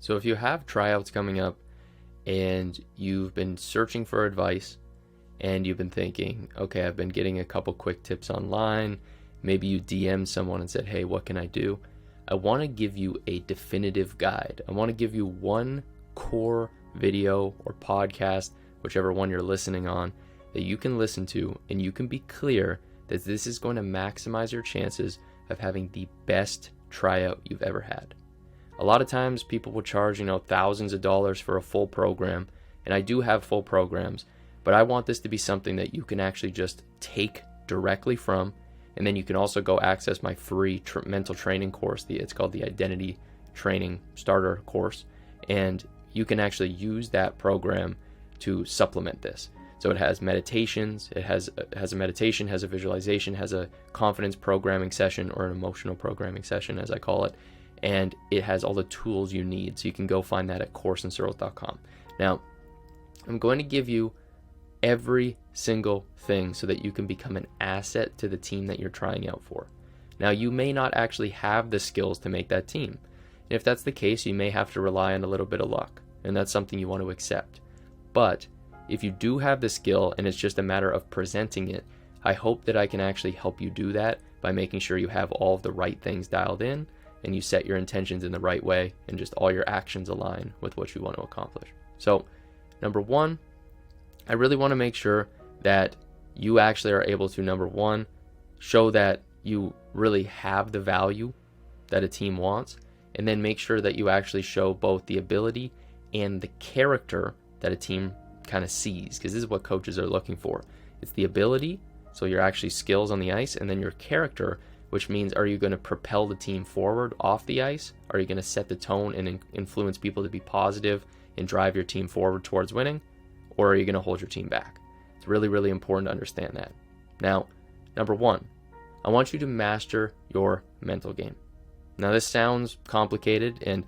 So if you have tryouts coming up and you've been searching for advice and you've been thinking, okay, I've been getting a couple quick tips online, maybe you DM someone and said, hey, what can I do? I want to give you a definitive guide. I want to give you one core video or podcast, whichever one you're listening on, that you can listen to and you can be clear that this is going to maximize your chances of having the best tryout you've ever had. A lot of times people will charge, thousands of dollars for a full program, and I do have full programs, but I want this to be something that you can actually just take directly from, and then you can also go access my free mental training course. It's called the Identity Training Starter course, and you can actually use that program to supplement this. So it has meditations, it has a meditation, has a visualization, has a confidence programming session, or an emotional programming session as I call it, and it has all the tools you need. So you can go find that at courseandsorrels.com. Now, I'm going to give you every single thing so that you can become an asset to the team that you're trying out for. Now, you may not actually have the skills to make that team. And if that's the case, you may have to rely on a little bit of luck, and that's something you want to accept. But if you do have the skill and it's just a matter of presenting it, I hope that I can actually help you do that by making sure you have all of the right things dialed in and you set your intentions in the right way and just all your actions align with what you want to accomplish. So, number one, I really want to make sure that you actually are able to, number one, show that you really have the value that a team wants, and then make sure that you actually show both the ability and the character that a team kind of sees, because this is what coaches are looking for. It's the ability, so your actually skills on the ice, and then your character, which means, are you going to propel the team forward off the ice? Are you going to set the tone and influence people to be positive and drive your team forward towards winning? Or are you going to hold your team back? It's really, really important to understand that. Now, number one, I want you to master your mental game. Now, this sounds complicated, and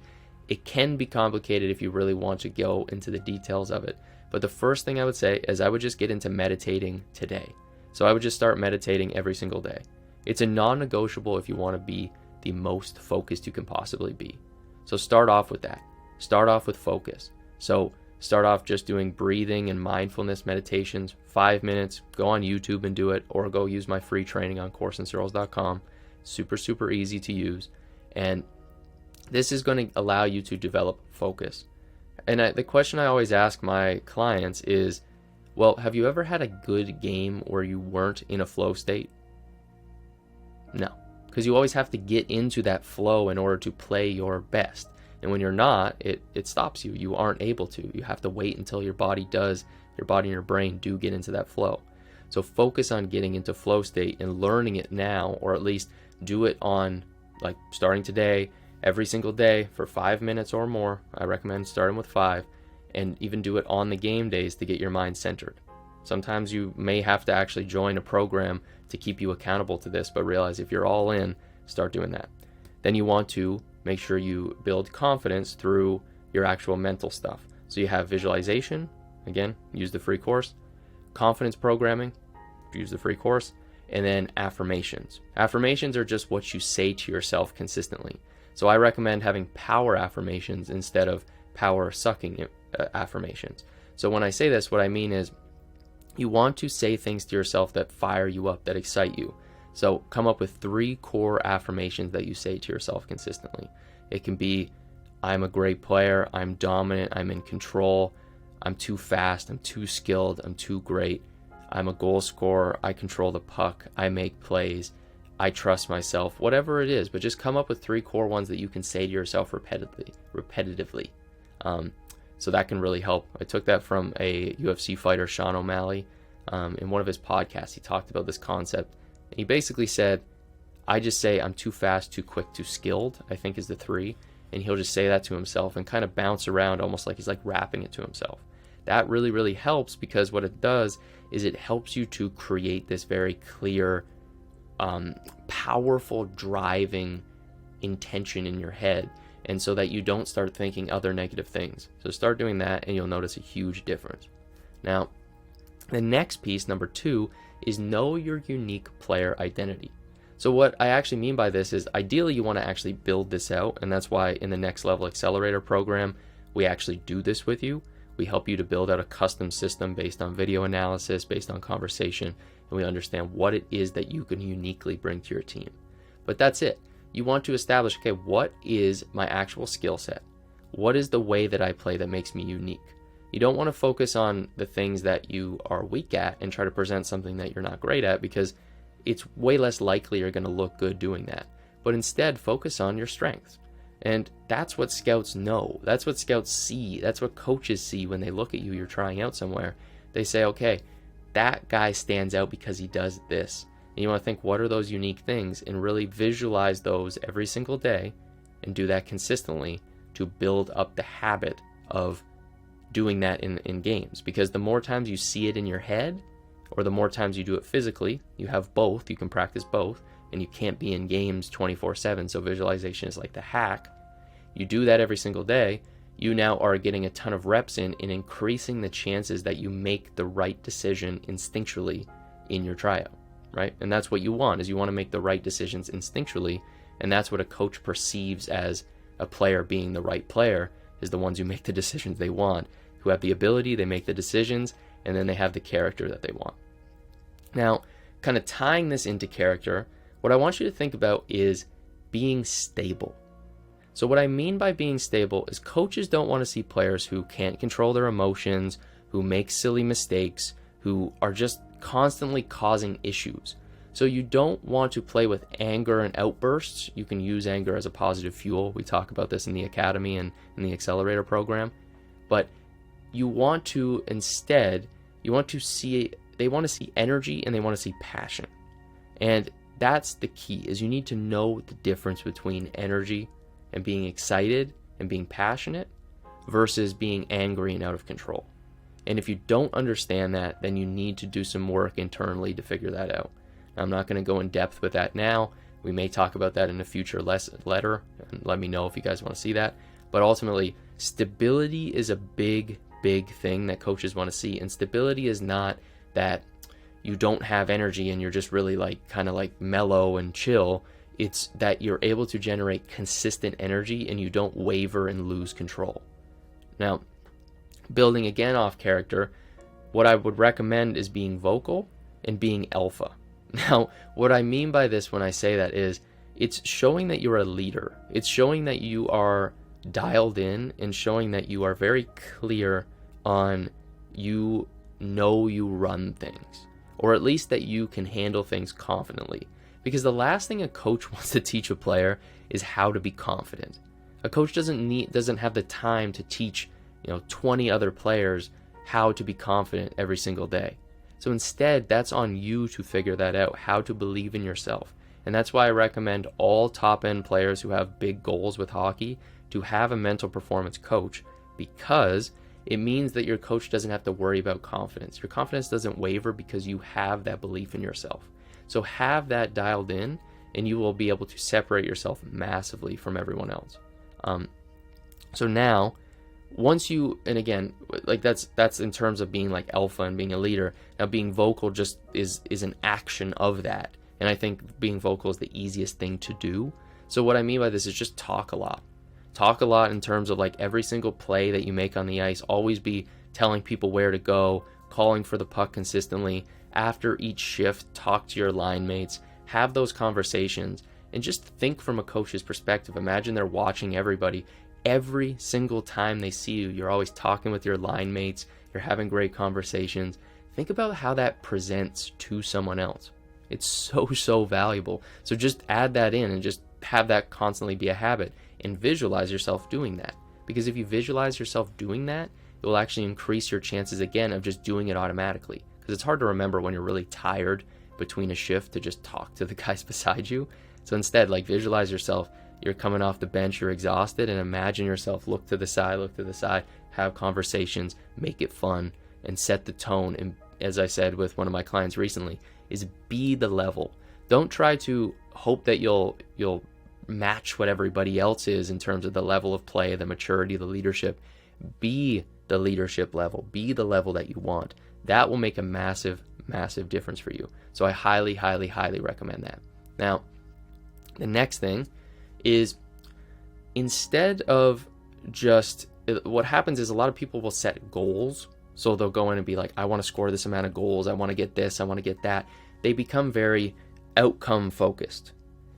it can be complicated if you really want to go into the details of it. But the first thing I would say is I would just get into meditating today. So I would just start meditating every single day. It's a non-negotiable if you want to be the most focused you can possibly be. So start off with that. Start off with focus. So start off just doing breathing and mindfulness meditations, 5 minutes. Go on YouTube and do it, or go use my free training on courseandsorrels.com. Super, super easy to use. And this is going to allow you to develop focus. And the question I always ask my clients is, well, have you ever had a good game where you weren't in a flow state? No, because you always have to get into that flow in order to play your best. And when you're not, it stops you. You aren't able to. You have to wait until your body and your brain do get into that flow. So focus on getting into flow state and learning it now, or at least do it on, like, starting today, every single day for 5 minutes or more. I recommend starting with 5, and even do it on the game days to get your mind centered. Sometimes you may have to actually join a program to keep you accountable to this, but realize if you're all in, start doing that. Then you want to make sure you build confidence through your actual mental stuff. So you have visualization, again, use the free course, confidence programming, use the free course, and then affirmations. Affirmations are just what you say to yourself consistently. So I recommend having power affirmations instead of power sucking affirmations. So when I say this, what I mean is you want to say things to yourself that fire you up, that excite you. So come up with 3 core affirmations that you say to yourself consistently. It can be, I'm a great player, I'm dominant, I'm in control, I'm too fast, I'm too skilled, I'm too great, I'm a goal scorer, I control the puck, I make plays, I trust myself, whatever it is. But just come up with 3 core ones that you can say to yourself repetitively. So that can really help. I took that from a UFC fighter, Sean O'Malley. In one of his podcasts, he talked about this concept. And he basically said, I just say I'm too fast, too quick, too skilled, I think is the 3. And he'll just say that to himself and kind of bounce around almost like he's like rapping it to himself. That really, really helps, because what it does is it helps you to create this very clear, powerful driving intention in your head, and so that you don't start thinking other negative things. So start doing that and you'll notice a huge difference. Now, the next piece, number 2, is know your unique player identity. So what I actually mean by this is ideally you want to actually build this out, and that's why in the Next Level Accelerator program, we actually do this with you. We help you to build out a custom system based on video analysis, based on conversation, and we understand what it is that you can uniquely bring to your team. But that's it. You want to establish, okay, what is my actual skill set? What is the way that I play that makes me unique? You don't want to focus on the things that you are weak at and try to present something that you're not great at, because it's way less likely you're going to look good doing that. But instead, focus on your strengths. And that's what scouts know. That's what scouts see. That's what coaches see when they look at you. You're trying out somewhere. They say, okay, that guy stands out because he does this. And you want to think, what are those unique things? And really visualize those every single day and do that consistently to build up the habit of doing that in games. Because the more times you see it in your head, or the more times you do it physically, you have both, you can practice both, and you can't be in games 24/7, so visualization is like the hack. You do that every single day, you now are getting a ton of reps in and increasing the chances that you make the right decision instinctually in your tryout, right? And that's what you want, is you want to make the right decisions instinctually, and that's what a coach perceives as a player being the right player, is the ones who make the decisions they want, who have the ability, they make the decisions, and then they have the character that they want. Now, kind of tying this into character, what I want you to think about is being stable. So what I mean by being stable is coaches don't want to see players who can't control their emotions, who make silly mistakes, who are just constantly causing issues. So you don't want to play with anger and outbursts. You can use anger as a positive fuel. We talk about this in the academy and in the accelerator program. But you want to instead, they want to see energy and they want to see passion. And that's the key, is you need to know the difference between energy and being excited and being passionate versus being angry and out of control. And if you don't understand that, then you need to do some work internally to figure that out. I'm not going to go in depth with that now. We may talk about that in a future letter, and let me know if you guys want to see that. But ultimately, stability is a big thing that coaches want to see. And stability is not that you don't have energy and you're just really kind of mellow and chill. It's that you're able to generate consistent energy and you don't waver and lose control. Now, building again off character, what I would recommend is being vocal and being alpha. Now, what I mean by this when I say that is it's showing that you're a leader. It's showing that you are dialed in and showing that you are very clear on you run things, or at least that you can handle things confidently. Because the last thing a coach wants to teach a player is how to be confident. A coach doesn't have the time to teach 20 other players how to be confident every single day. So instead, that's on you to figure that out, how to believe in yourself. And that's why I recommend all top-end players who have big goals with hockey to have a mental performance coach, because it means that your coach doesn't have to worry about confidence. Your confidence doesn't waver because you have that belief in yourself. So have that dialed in, and you will be able to separate yourself massively from everyone else. So now, once you, and again, that's in terms of being alpha and being a leader. Now being vocal just is an action of that. And I think being vocal is the easiest thing to do. So what I mean by this is just talk a lot. Talk a lot in terms of every single play that you make on the ice. Always be telling people where to go, calling for the puck consistently. After each shift, talk to your line mates, have those conversations, and just think from a coach's perspective. Imagine they're watching everybody. Every single time they see you, you're always talking with your line mates, you're having great conversations. Think about how that presents to someone else. It's so valuable. So just add that in and just have that constantly be a habit, and visualize yourself doing that. Because if you visualize yourself doing that, it will actually increase your chances again of just doing it automatically. Because it's hard to remember when you're really tired between a shift to just talk to the guys beside you. So instead, visualize yourself. You're coming off the bench, you're exhausted, and imagine yourself look to the side, have conversations, make it fun, and set the tone. And as I said with one of my clients recently, is be the level. Don't try to hope that you'll match what everybody else is in terms of the level of play, the maturity, the leadership. Be the leadership level. Be the level that you want. That will make a massive difference for you. So I highly recommend that. Now, The next thing is, instead of just, what happens is a lot of people will set goals. So they'll go in and be like, I want to score this amount of goals. I want to get this. I want to get that. They become very outcome focused.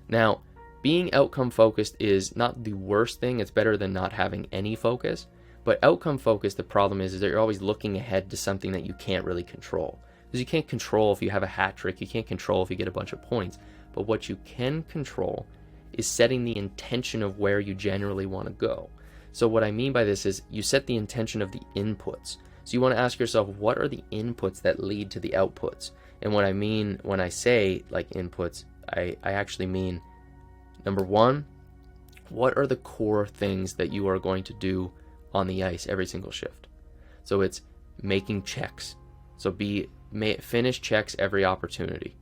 Now, being outcome focused is not the worst thing. It's better than not having any focus. But outcome focused, the problem is that you're always looking ahead to something that you can't really control. Because you can't control if you have a hat trick. You can't control if you get a bunch of points. But what you can control is setting the intention of where you generally want to go. So what I mean by this is you set the intention of the inputs. So you want to ask yourself, what are the inputs that lead to the outputs? And what I mean when I say like inputs, I actually mean, number one, what are the core things that you are going to do on the ice every single shift? So it's making checks. So finish checks every opportunity.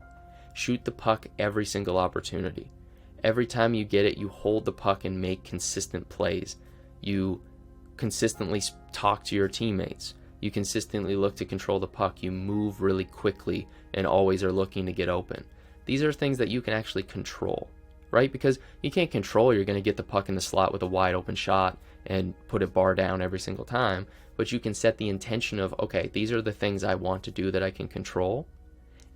Shoot the puck every single opportunity. Every time you get it, you hold the puck and make consistent plays. You consistently talk to your teammates. You consistently look to control the puck. You move really quickly and always are looking to get open. These are things that you can actually control, right? Because you can't control you're going to get the puck in the slot with a wide open shot and put it bar down every single time. But you can set the intention of, okay, these are the things I want to do that I can control.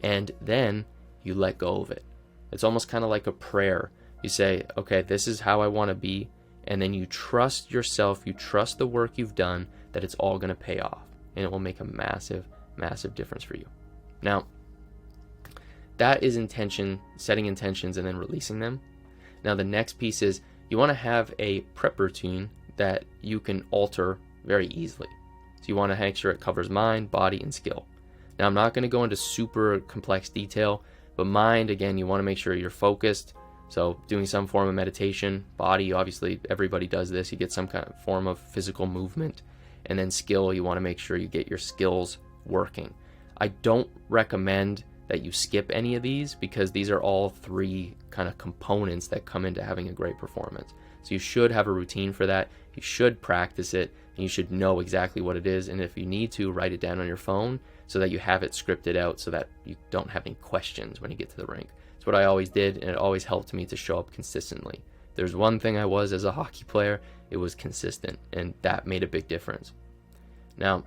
And then you let go of it. It's almost kind of like a prayer. You say, okay, this is how I want to be. And then you trust yourself, you trust the work you've done, that it's all going to pay off. And it will make a massive, massive difference for you. Now, that is intention, setting intentions and then releasing them. Now, the next piece is you want to have a prep routine that you can alter very easily. So you want to make sure it covers mind, body, and skill. Now, I'm not going to go into super complex detail, but mind, again, you want to make sure you're focused. So doing some form of meditation. Body, obviously, everybody does this. You get some kind of form of physical movement. And then skill, you want to make sure you get your skills working. I don't recommend that you skip any of these because these are all three kind of components that come into having a great performance. So you should have a routine for that. You should practice it, and you should know exactly what it is. And if you need to, write it down on your phone so that you have it scripted out so that you don't have any questions when you get to the rink. It's what I always did, and it always helped me to show up consistently. There's one thing I was as a hockey player, it was consistent, and that made a big difference. Now,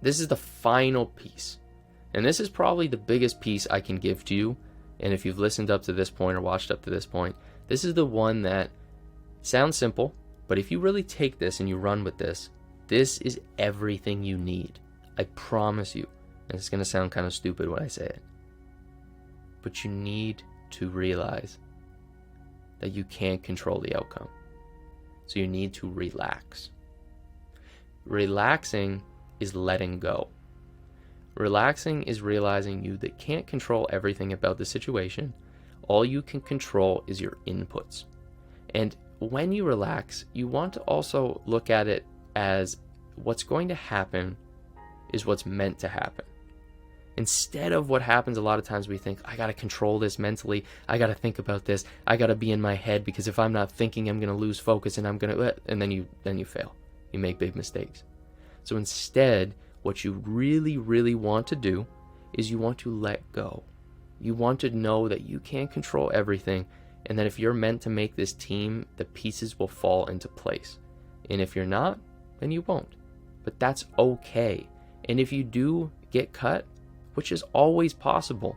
this is the final piece, and this is probably the biggest piece I can give to you. And if you've listened up to this point or watched up to this point, this is the one that sounds simple, but if you really take this and you run with this, this is everything you need. I promise you. And it's going to sound kind of stupid when I say it, but you need to realize that you can't control the outcome. So you need to relax. Relaxing is letting go. Relaxing is realizing you that can't control everything about the situation. All you can control is your inputs. And when you relax, you want to also look at it as what's going to happen is what's meant to happen. Instead of what happens a lot of times, we think, I got to control this mentally. I got to think about this. I got to be in my head because if I'm not thinking, I'm going to lose focus and and then you fail. You make big mistakes. So instead, what you really, really want to do is you want to let go. You want to know that you can't control everything, and that if you're meant to make this team, the pieces will fall into place. And if you're not, then you won't. But that's okay. And if you do get cut, which is always possible,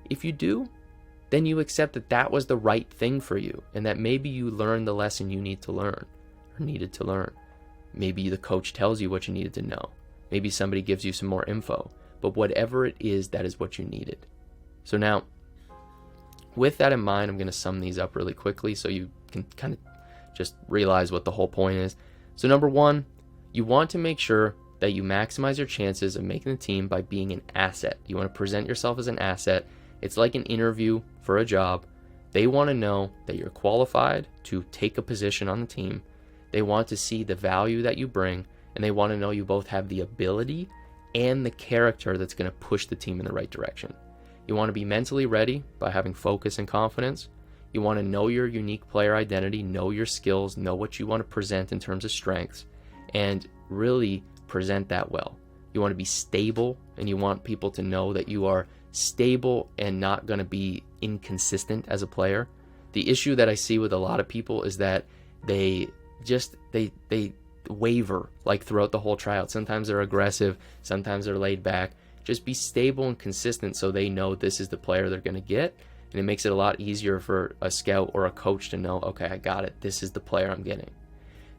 if you do, then you accept that that was the right thing for you, and that maybe you learned the lesson you need to learn or needed to learn. Maybe the coach tells you what you needed to know. Maybe somebody gives you some more info. But whatever it is, that is what you needed. So now, with that in mind, I'm going to sum these up really quickly so you can kind of just realize what the whole point is. So number one, you want to make sure that you maximize your chances of making the team by being an asset. You want to present yourself as an asset. It's like an interview for a job. They want to know that you're qualified to take a position on the team. They want to see the value that you bring, and they want to know you both have the ability and the character that's going to push the team in the right direction. You want to be mentally ready by having focus and confidence. You want to know your unique player identity, know your skills, know what you want to present in terms of strengths, and really present that well. You want to be stable, and you want people to know that you are stable and not going to be inconsistent as a player. The issue that I see with a lot of people is that they waver like throughout the whole tryout. Sometimes they're aggressive, sometimes they're laid back. Just be stable and consistent so they know this is the player they're going to get, and it makes it a lot easier for a scout or a coach to know, okay, I got it, this is the player I'm getting.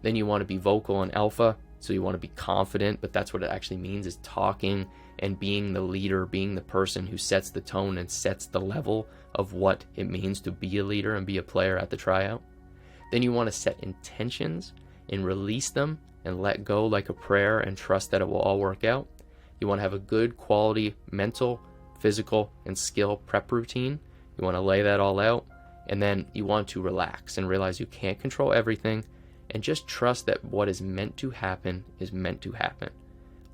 Then you want to be vocal and alpha, so you want to be confident, but that's what it actually means, is talking and being the leader, being the person who sets the tone and sets the level of what it means to be a leader and be a player at the tryout. Then you want to set intentions and release them and let go like a prayer and trust that it will all work out. You want to have a good quality mental, physical, and skill prep routine. You want to lay that all out, and then you want to relax and realize you can't control everything, and just trust that what is meant to happen is meant to happen.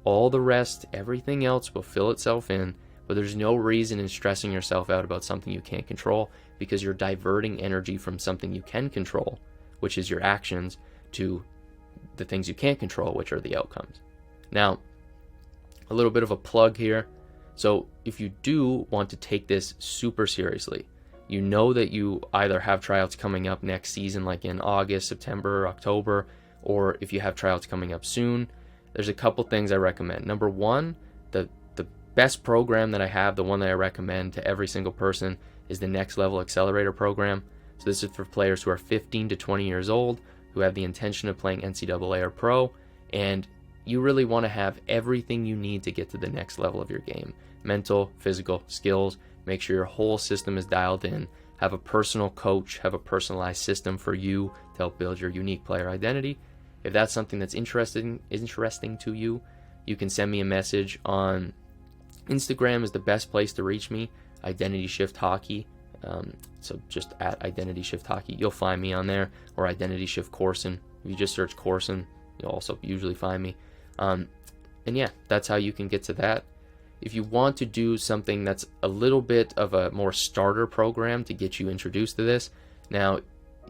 All the rest, everything else will fill itself in, but there's no reason in stressing yourself out about something you can't control, because you're diverting energy from something you can control, which is your actions, to the things you can't control, which are the outcomes. Now, a little bit of a plug here. So if you do want to take this super seriously, you know that you either have tryouts coming up next season, like in August, September, October, or if you have tryouts coming up soon, there's a couple things I recommend. Number one, the best program that I have, the one that I recommend to every single person, is the Next Level Accelerator program. So this is for players who are 15 to 20 years old, who have the intention of playing NCAA or pro, and you really want to have everything you need to get to the next level of your game. Mental, physical, skills. Make sure your whole system is dialed in. Have a personal coach, have a personalized system for you to help build your unique player identity. If that's something that's interesting to you, you can send me a message on Instagram is the best place to reach me, Identity Shift Hockey. So just at Identity Shift Hockey, you'll find me on there, or Identity Shift Corson. If you just search Corson, you'll also usually find me. And yeah, that's how you can get to that. If you want to do something that's a little bit of a more starter program to get you introduced to this, now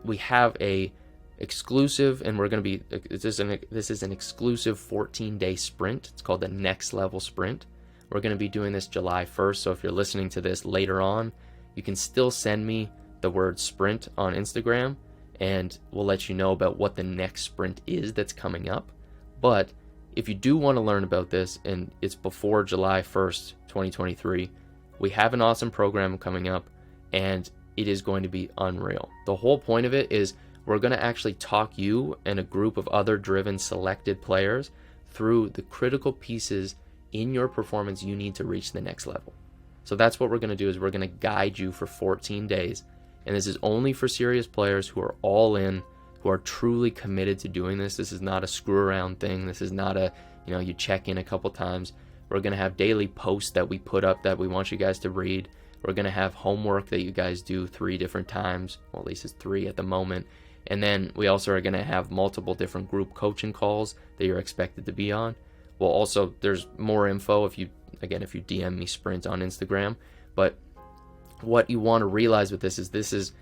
we have a exclusive, and we're going to be, this is an exclusive 14-day sprint. It's called the Next Level Sprint. We're going to be doing this July 1st, so if you're listening to this later on, you can still send me the word sprint on Instagram, and we'll let you know about what the next sprint is that's coming up. But if you do want to learn about this, and it's before July 1st, 2023, we have an awesome program coming up, and it is going to be unreal. The whole point of it is we're going to actually talk you and a group of other driven selected players through the critical pieces in your performance you need to reach the next level. So that's what we're going to do, is we're going to guide you for 14 days. And this is only for serious players who are all in, who are truly committed to doing this. This is not a screw around thing. This is not a, you check in a couple times. We're going to have daily posts that we put up that we want you guys to read. We're going to have homework that you guys do 3 different times. Well, at least it's 3 at the moment. And then we also are going to have multiple different group coaching calls that you're expected to be on. Well, also, there's more info if you DM me Sprint on Instagram. But what you want to realize with this is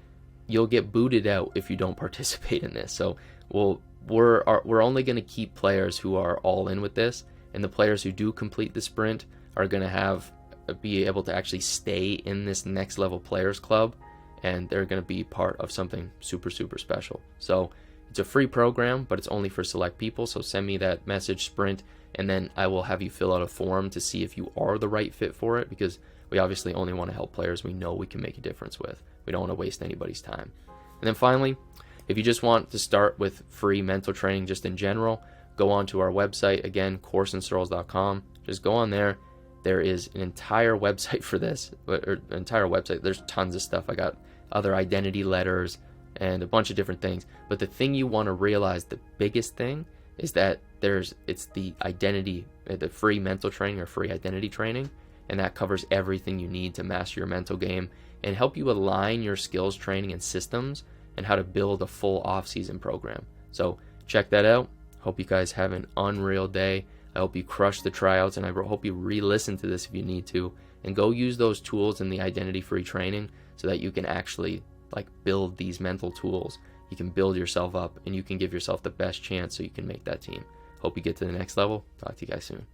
you'll get booted out if you don't participate in this. So we're only going to keep players who are all in with this, and the players who do complete the sprint are going to be able to actually stay in this Next Level Players Club, and they're going to be part of something super, super special. So it's a free program, but it's only for select people. So send me that message, Sprint, and then I will have you fill out a form to see if you are the right fit for it, because we obviously only want to help players we know we can make a difference with. We don't want to waste anybody's time. And then finally, if you just want to start with free mental training just in general, go on to our website, again, CorsonSearles.com. Just go on there. There is an entire website for this, or entire website. There's tons of stuff. I got other identity letters and a bunch of different things. But the thing you want to realize, the biggest thing, is that it's the identity, the free mental training or free identity training, and that covers everything you need to master your mental game and help you align your skills training and systems and how to build a full off-season program. So check that out. Hope you guys have an unreal day. I hope you crush the tryouts, and I hope you re-listen to this if you need to, and go use those tools in the identity-free training so that you can actually build these mental tools. You can build yourself up, and you can give yourself the best chance so you can make that team. Hope you get to the next level. Talk to you guys soon.